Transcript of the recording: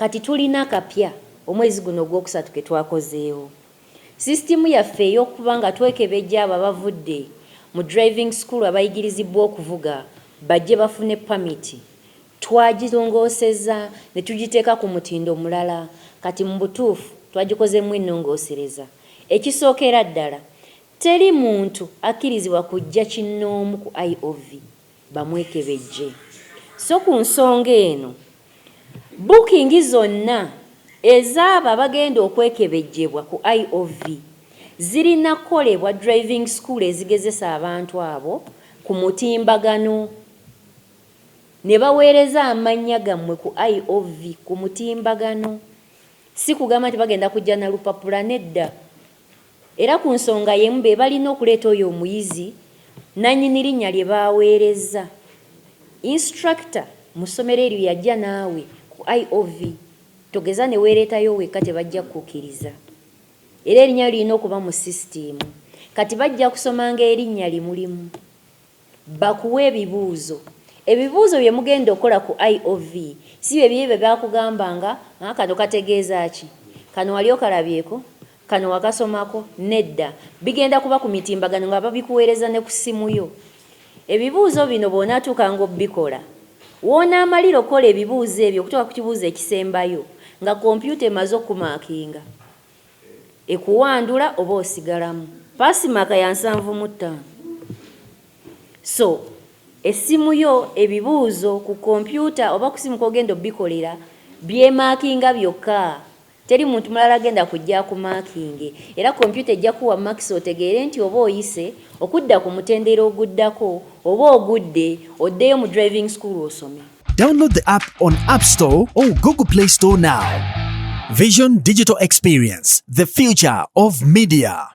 kati tulina kapya omwezi guno ogwokusatu ke twakozeewo. Sisitimu yaffe ey'okuba nga twekebejja abo abavudde mu driving school abayigirizibwa okuvuga bajje bafune pamiti twagirongoosezza ne tugiteeka ku mutindo mulala, kati mu butuufu twagikozeemu ennongoosereza. Ekisookera ddala teri muntu akkirizibwa kujja kinnoomu ku IOV bamwekebejje. So ku nsonga eno booking zonna ezaabo abagenda okwekebejjebwa ku IOV zirina kukolebwa driving school ezigezesa abantu abo ku mutimbagano ne baweereza amannya gammwe ku IOV ku mutimbagano, si kugamba nti bagenda kujja na lupapula, nedda. Era ku nsonga y'emu be balina okuleeta oyo omuyizi nannyini linnya lye baaweereza. Instructor mu ssomero eryo yajja naawe ku IOV, togeza ne weereetayo wekka tebajja kukkiriza. Era erinnya lirina okuba mu sisitimu. Kati bajja kusomanga erinnya limulimu, bakuwa ebibuuzo. Ebibuuzo bye mugenda okukola ku IOV si bye bye bakugambanga kano kategeeza ki, kano wali okalabyeko, kano wakasomako, nedda. Bigenda kuba ku mitimbagano nga babikuweereza ne ku ssimu yo. Ebibuuzo bino bw'onaatuukanga obbikola, w'onaamalira okukola ebibuuzo ebyo okutuuka ku kibuuzo ekisembayo nga kompyuta emaze okukumaakinga, ekuwandula oba osigalamu. Paasimaaka ya 75. So essimu yo ebibuuzo ku kompyuta oba ku ssimu k'ogenda obbikolera byemaakinga byokka. Teri muntu mulala agenda kujja ku maakinge. Era kompyuta ejja kuwa makisi otegeere nti oba oyise okudda ku mutendera oguddako oba ogudde oddeyo mu driving school osome. Download the app on App Store or Google Play Store now. Vision Digital Experience, the future of media.